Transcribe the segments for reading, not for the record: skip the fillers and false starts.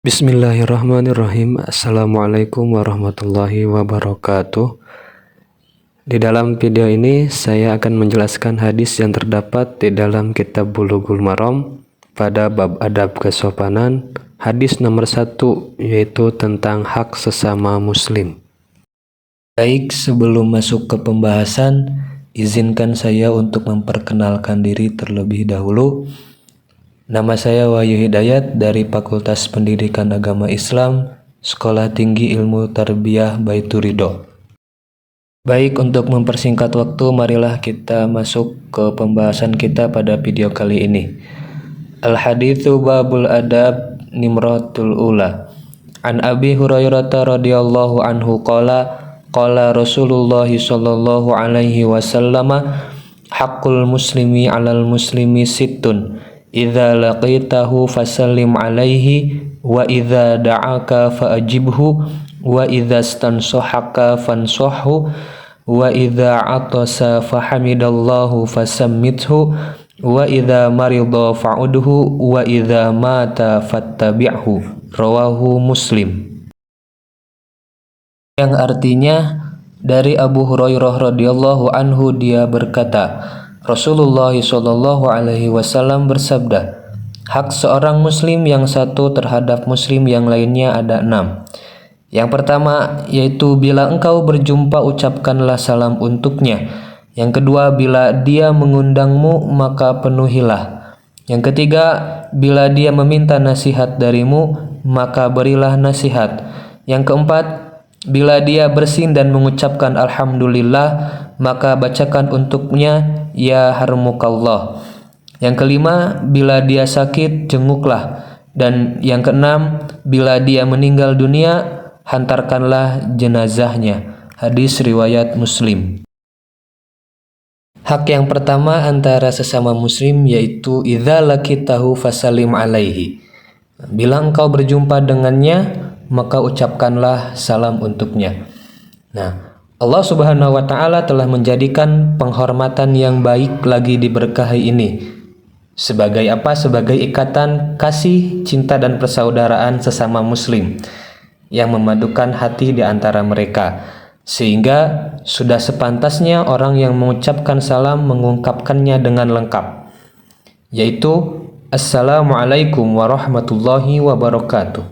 Bismillahirrahmanirrahim. Assalamualaikum warahmatullahi wabarakatuh. Di dalam video ini saya akan menjelaskan hadis yang terdapat di dalam kitab Bulughul Maram pada bab adab kesopanan, hadis nomor 1, yaitu tentang hak sesama muslim. Baik, sebelum masuk ke pembahasan, izinkan saya untuk memperkenalkan diri terlebih dahulu. Nama saya Wahyu Hidayat dari Fakultas Pendidikan Agama Islam, Sekolah Tinggi Ilmu Tarbiyah Baitur Ridho. Baik, untuk mempersingkat waktu, marilah kita masuk ke pembahasan kita pada video kali ini. Al-Hadithu Babul Adab Nimratul Ula. An Abi Hurairah radhiyallahu anhu qala Rasulullah sallallahu alaihi wasallam, haqqul muslimi 'alal muslimi sittun. Idza laqitahu fasallim alaihi wa idza da'aka fa'ajibhu wa idza stansahaka fansahhu wa idza atasa fahamidallahu fasammithu wa idza marida fa'udhu wa idza mata fattabi'hu. Rawahu Muslim. Yang artinya, dari Abu Hurairah radhiyallahu anhu, dia berkata, Rasulullah sallallahu alaihi wasallam bersabda, hak seorang muslim yang satu terhadap muslim yang lainnya ada 6. Yang pertama, yaitu bila engkau berjumpa ucapkanlah salam untuknya. Yang kedua, bila dia mengundangmu maka penuhilah. Yang ketiga, bila dia meminta nasihat darimu maka berilah nasihat. Yang keempat, bila dia bersin dan mengucapkan alhamdulillah maka bacakan untuknya ya harmukallah. Yang kelima, bila dia sakit jenguklah. Dan yang keenam, bila dia meninggal dunia hantarkanlah jenazahnya. Hadis riwayat Muslim. Hak yang pertama antara sesama muslim yaitu idza laqitahu fasallim alaihi. Bila engkau berjumpa dengannya maka ucapkanlah salam untuknya. Nah, Allah Subhanahu wa Ta'ala telah menjadikan penghormatan yang baik lagi diberkahi ini sebagai apa? Sebagai ikatan kasih, cinta dan persaudaraan sesama muslim yang memadukan hati di antara mereka, sehingga sudah sepantasnya orang yang mengucapkan salam mengungkapkannya dengan lengkap, yaitu Assalamualaikum warahmatullahi wabarakatuh.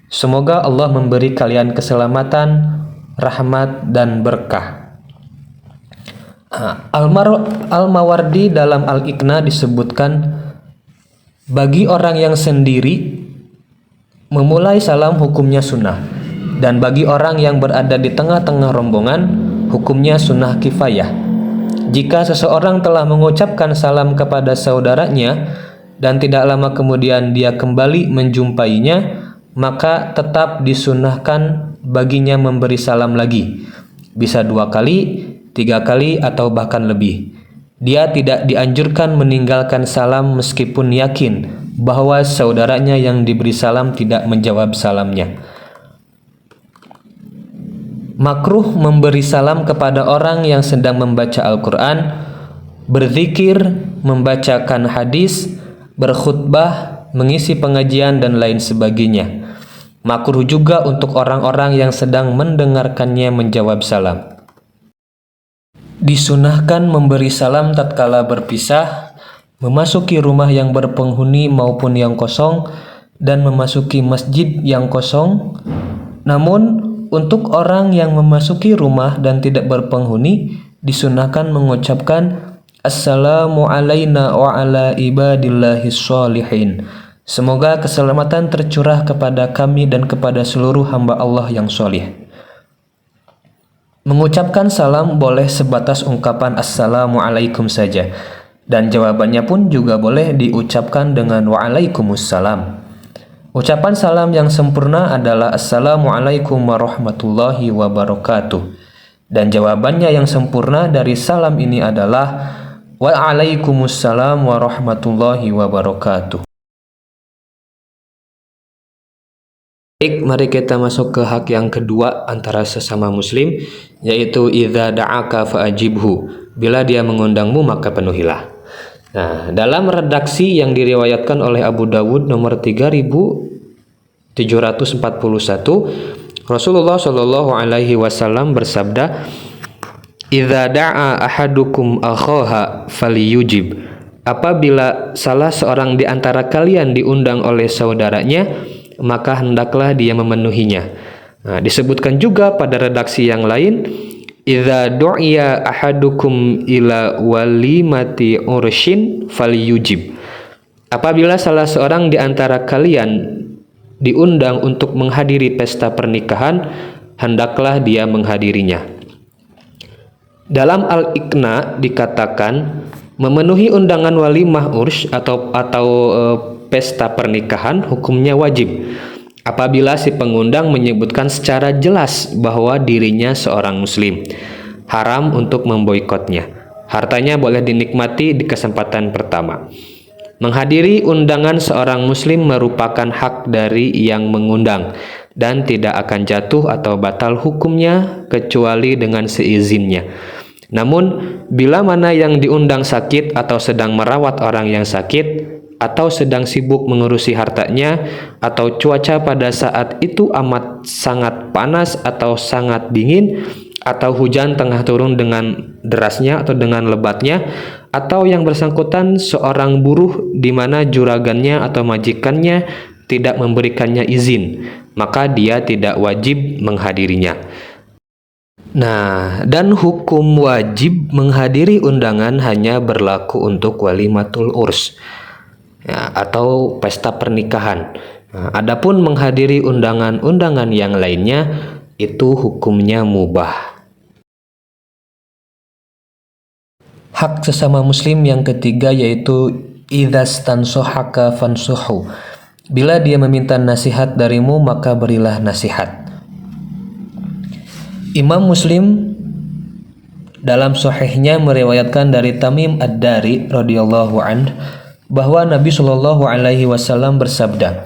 Semoga Allah memberi kalian keselamatan, rahmat dan berkah. Al-Mawardi dalam Al-Iqna disebutkan, bagi orang yang sendiri memulai salam hukumnya sunnah, dan bagi orang yang berada di tengah-tengah rombongan hukumnya sunnah kifayah. Jika seseorang telah mengucapkan salam kepada saudaranya dan tidak lama kemudian dia kembali menjumpainya, maka tetap disunnahkan baginya memberi salam lagi, bisa 2 kali, 3 kali, atau bahkan lebih. Dia tidak dianjurkan meninggalkan salam meskipun yakin bahwa saudaranya yang diberi salam tidak menjawab salamnya. Makruh memberi salam kepada orang yang sedang membaca Al-Quran, berzikir, membacakan hadis, berkhutbah, mengisi pengajian dan lain sebagainya. Makruh juga untuk orang-orang yang sedang mendengarkannya menjawab salam. Disunahkan memberi salam tatkala berpisah, memasuki rumah yang berpenghuni maupun yang kosong, dan memasuki masjid yang kosong. Namun, untuk orang yang memasuki rumah dan tidak berpenghuni, disunahkan mengucapkan Assalamu alayna wa ala ibadillahis sholihin. Semoga keselamatan tercurah kepada kami dan kepada seluruh hamba Allah yang solih. Mengucapkan salam boleh sebatas ungkapan Assalamualaikum saja, dan jawabannya pun juga boleh diucapkan dengan Waalaikumsalam. Ucapan salam yang sempurna adalah Assalamualaikum warahmatullahi wabarakatuh, dan jawabannya yang sempurna dari salam ini adalah Waalaikumsalam warahmatullahi wabarakatuh. Baik, mari kita masuk ke hak yang kedua antara sesama muslim, yaitu idza da'aka fa'ajibhu. Bila dia mengundangmu maka penuhilah. Nah, dalam redaksi yang diriwayatkan oleh Abu Dawud nomor 3000 741 Rasulullah Shallallahu alaihi wasallam bersabda, "Idza da'a ahadukum akhaha falyujib." Apabila salah seorang di antara kalian diundang oleh saudaranya, maka hendaklah dia memenuhinya. Nah, disebutkan juga pada redaksi yang lain, "Idza du'iya ahadukum ila walimati urshin falyujib." Apabila salah seorang di antara kalian diundang untuk menghadiri pesta pernikahan, hendaklah dia menghadirinya. Dalam Al-Iqna dikatakan, memenuhi undangan walimah urs atau pesta pernikahan hukumnya wajib apabila si pengundang menyebutkan secara jelas bahwa dirinya seorang muslim. Haram untuk memboikotnya. Hartanya boleh dinikmati di kesempatan pertama. Menghadiri undangan seorang muslim merupakan hak dari yang mengundang dan tidak akan jatuh atau batal hukumnya kecuali dengan seizinnya. Namun, bila mana yang diundang sakit atau sedang merawat orang yang sakit, atau sedang sibuk mengurusi hartanya, atau cuaca pada saat itu amat sangat panas atau sangat dingin, atau hujan tengah turun dengan derasnya atau dengan lebatnya, atau yang bersangkutan seorang buruh di mana juragannya atau majikannya tidak memberikannya izin, maka dia tidak wajib menghadirinya. Nah, dan hukum wajib menghadiri undangan hanya berlaku untuk walimatul urs, ya, atau pesta pernikahan. Nah, adapun menghadiri undangan-undangan yang lainnya itu hukumnya mubah. Hak sesama muslim yang ketiga yaitu idzastansohaka fansuhu. Bila dia meminta nasihat darimu, maka berilah nasihat. Imam Muslim dalam sahihnya meriwayatkan dari Tamim Ad-Dari radhiyallahu anhu bahwa Nabi Shallallahu alaihi wasallam bersabda,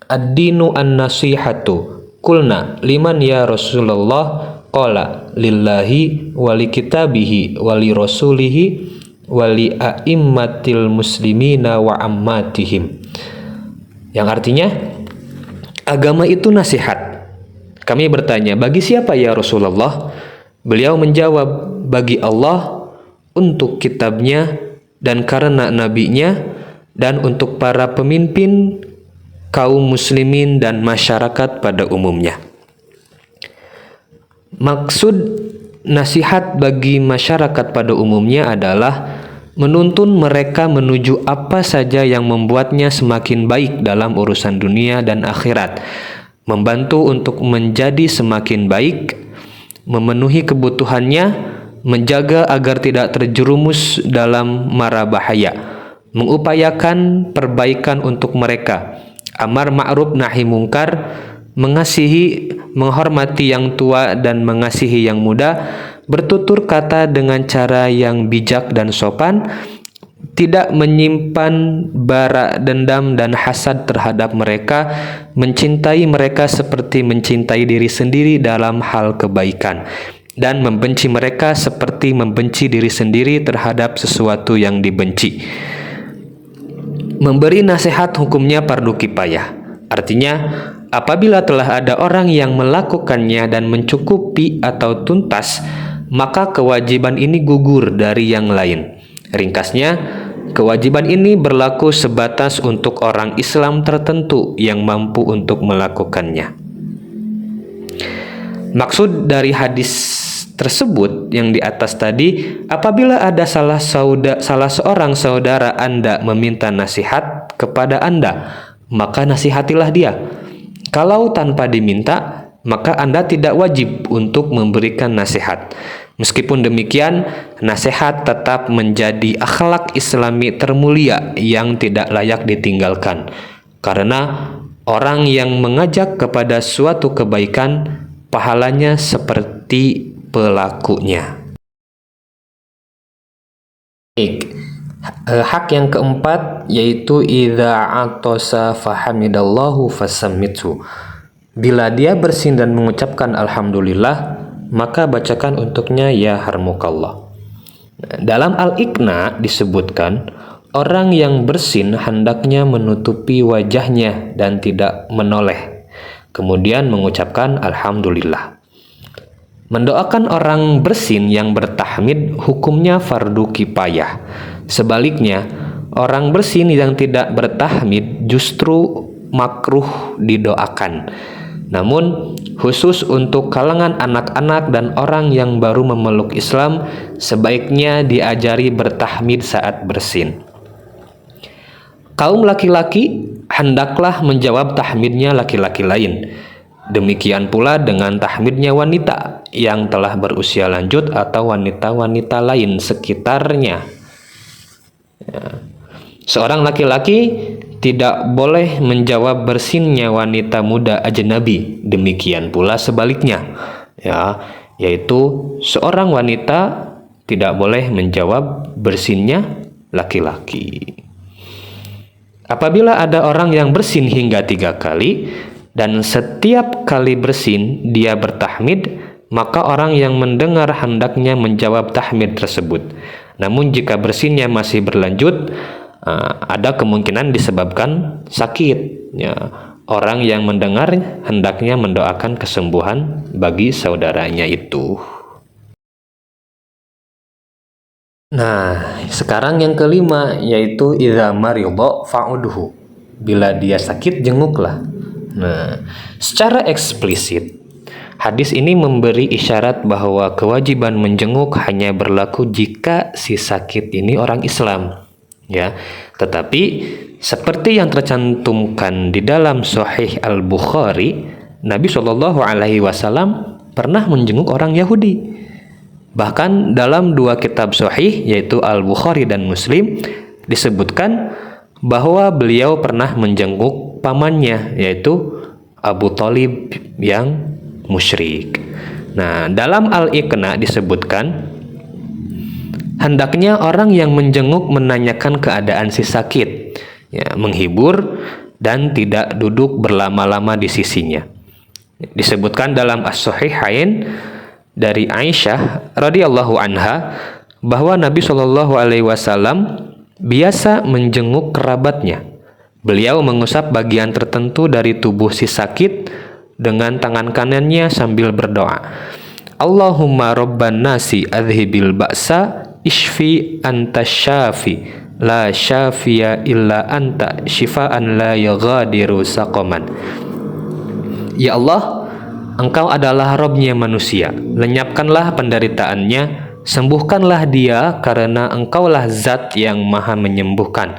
"Ad-dinu an-nasihatu." Qulna, "Liman ya Rasulullah?" Qala, "Lillahi wa li kitabihi wa li rasulihi wa li a'immatil muslimina wa ammatihim." Yang artinya, agama itu nasihat. Kami bertanya, bagi siapa ya Rasulullah? Beliau menjawab, bagi Allah, untuk kitabnya, dan karena nabinya, dan untuk para pemimpin, kaum muslimin, dan masyarakat pada umumnya. Maksud nasihat bagi masyarakat pada umumnya adalah menuntun mereka menuju apa saja yang membuatnya semakin baik dalam urusan dunia dan akhirat, membantu untuk menjadi semakin baik, memenuhi kebutuhannya, menjaga agar tidak terjerumus dalam mara bahaya, mengupayakan perbaikan untuk mereka, amar ma'ruf nahi mungkar, mengasihi, menghormati yang tua dan mengasihi yang muda, bertutur kata dengan cara yang bijak dan sopan, tidak menyimpan bara dendam dan hasad terhadap mereka, mencintai mereka seperti mencintai diri sendiri dalam hal kebaikan, dan membenci mereka seperti membenci diri sendiri terhadap sesuatu yang dibenci. Memberi nasihat hukumnya fardu kifayah. Artinya, apabila telah ada orang yang melakukannya dan mencukupi atau tuntas, maka kewajiban ini gugur dari yang lain. Ringkasnya, kewajiban ini berlaku sebatas untuk orang Islam tertentu yang mampu untuk melakukannya. Maksud dari hadis tersebut yang di atas tadi, apabila ada salah seorang saudara Anda meminta nasihat kepada Anda, maka nasihatilah dia. Kalau tanpa diminta, maka Anda tidak wajib untuk memberikan nasihat. Meskipun demikian, nasihat tetap menjadi akhlak Islami termulia yang tidak layak ditinggalkan. Karena orang yang mengajak kepada suatu kebaikan, pahalanya seperti pelakunya. Hak yang keempat yaitu idza atasa fahamidallahu fasammithu. Bila dia bersin dan mengucapkan alhamdulillah, maka bacakan untuknya ya harmukallah. Dalam Al-Iqna disebutkan, orang yang bersin hendaknya menutupi wajahnya dan tidak menoleh. kemudian mengucapkan alhamdulillah. Mendoakan orang bersin yang bertahmid hukumnya fardu kifayah. Sebaliknya, orang bersin yang tidak bertahmid justru makruh didoakan. Namun, khusus untuk kalangan anak-anak dan orang yang baru memeluk Islam, sebaiknya diajari bertahmid saat bersin. Kaum laki-laki hendaklah menjawab tahmidnya laki-laki lain. Demikian pula dengan tahmidnya wanita yang telah berusia lanjut atau wanita-wanita lain sekitarnya. Seorang laki-laki tidak boleh menjawab bersinnya wanita muda ajnabi. Demikian pula sebaliknya, yaitu seorang wanita tidak boleh menjawab bersinnya laki-laki. Apabila ada orang yang bersin hingga 3 kali dan setiap kali bersin dia bertahmid, maka orang yang mendengar hendaknya menjawab tahmid tersebut. Namun jika bersinnya masih berlanjut, ada kemungkinan disebabkan sakit. Orang yang mendengar hendaknya mendoakan kesembuhan bagi saudaranya itu. Nah, sekarang yang kelima yaitu idza maridha fa'udhu. Bila dia sakit, jenguklah. Nah, secara eksplisit hadis ini memberi isyarat bahwa kewajiban menjenguk hanya berlaku jika si sakit ini orang Islam, ya. Tetapi seperti yang tercantumkan di dalam Sahih Al-Bukhari, Nabi Shallallahu alaihi wasallam pernah menjenguk orang Yahudi. Bahkan dalam 2 kitab sahih yaitu Al-Bukhari dan Muslim disebutkan bahwa beliau pernah menjenguk pamannya yaitu Abu Thalib yang musyrik. Nah, dalam Al-Iqna disebutkan hendaknya orang yang menjenguk menanyakan keadaan si sakit, menghibur dan tidak duduk berlama-lama di sisinya. Disebutkan dalam As-Sahihain dari Aisyah radhiyallahu anha bahwa Nabi Shallallahu alaihi wasallam biasa menjenguk kerabatnya. Beliau mengusap bagian tertentu dari tubuh si sakit dengan tangan kanannya sambil berdoa, Allahumma rabban nasi adhibil ba'sa ishfi anta syafi la syafiya illa anta syifaan la yaghadiru saqaman. Ya Allah, Engkau adalah Robnya manusia, lenyapkanlah penderitaannya, sembuhkanlah dia karena Engkaulah zat yang maha menyembuhkan.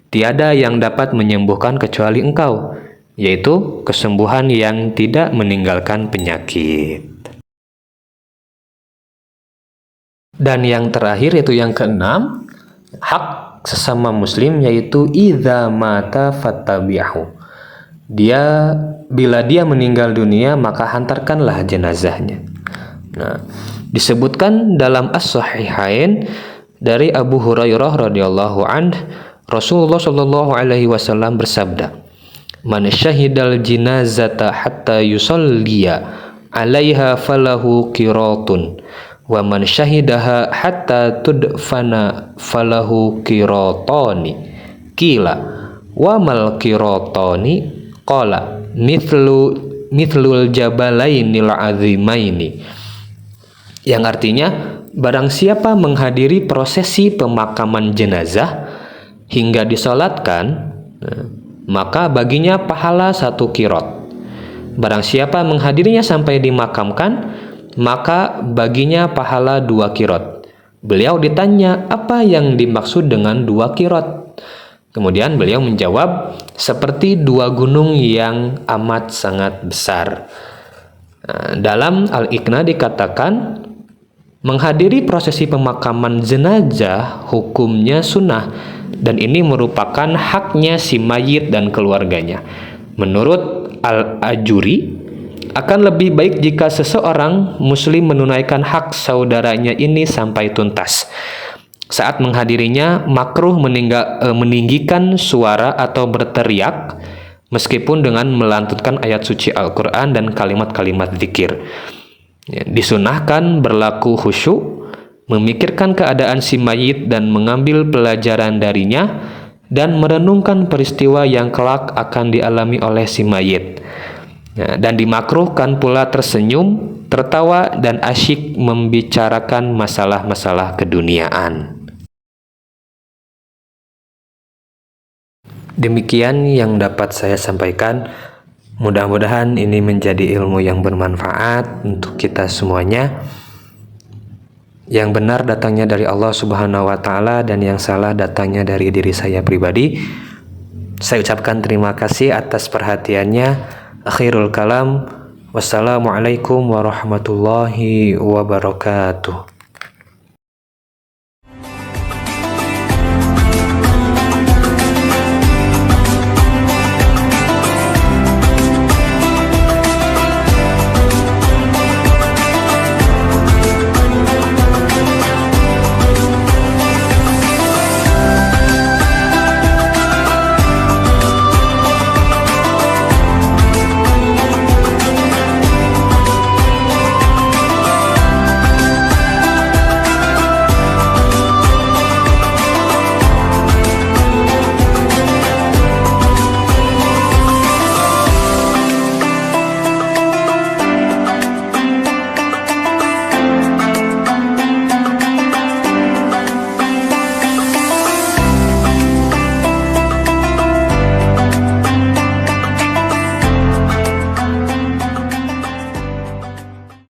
Tiada yang dapat menyembuhkan kecuali Engkau, yaitu kesembuhan yang tidak meninggalkan penyakit. Dan yang terakhir yaitu yang keenam, hak sesama muslim yaitu idza mata fattabi'hu. Bila dia meninggal dunia maka hantarkanlah jenazahnya. Nah, disebutkan dalam As-Sahihain dari Abu Hurairah radhiyallahu anhu, Rasulullah shallallahu alaihi wasallam bersabda, "Man syahidal jinazata hatta yusalliya 'alaiha falahu qiratun, wa man syahidaha hatta tudfana falahu qiratani." Qila, "Wa mal qiratani?" Qala mithlul jabalainil azimaini. Yang artinya, barang siapa menghadiri prosesi pemakaman jenazah hingga disolatkan, maka baginya pahala 1 qirot. Barang siapa menghadirinya sampai dimakamkan, maka baginya pahala 2 qirot. Beliau ditanya apa yang dimaksud dengan 2 qirot. Kemudian beliau menjawab, seperti 2 gunung yang amat sangat besar. Dalam Al-Iqna dikatakan, menghadiri prosesi pemakaman jenazah hukumnya sunnah, dan ini merupakan haknya si mayit dan keluarganya. Menurut Al-Ajuri, akan lebih baik jika seseorang muslim menunaikan hak saudaranya ini sampai tuntas. Saat menghadirinya, makruh meninggikan suara atau berteriak, meskipun dengan melantutkan ayat suci Al-Quran dan kalimat-kalimat zikir. Disunahkan berlaku khusyuk, memikirkan keadaan si mayit dan mengambil pelajaran darinya, dan merenungkan peristiwa yang kelak akan dialami oleh si mayit. Ya, dan dimakruhkan pula tersenyum, tertawa, dan asyik membicarakan masalah-masalah keduniaan. Demikian yang dapat saya sampaikan. Mudah-mudahan ini menjadi ilmu yang bermanfaat untuk kita semuanya. Yang benar datangnya dari Allah Subhanahu wa Ta'ala, dan yang salah datangnya dari diri saya pribadi. Saya ucapkan terima kasih atas perhatiannya. Akhirul kalam, wassalamualaikum warahmatullahi wabarakatuh.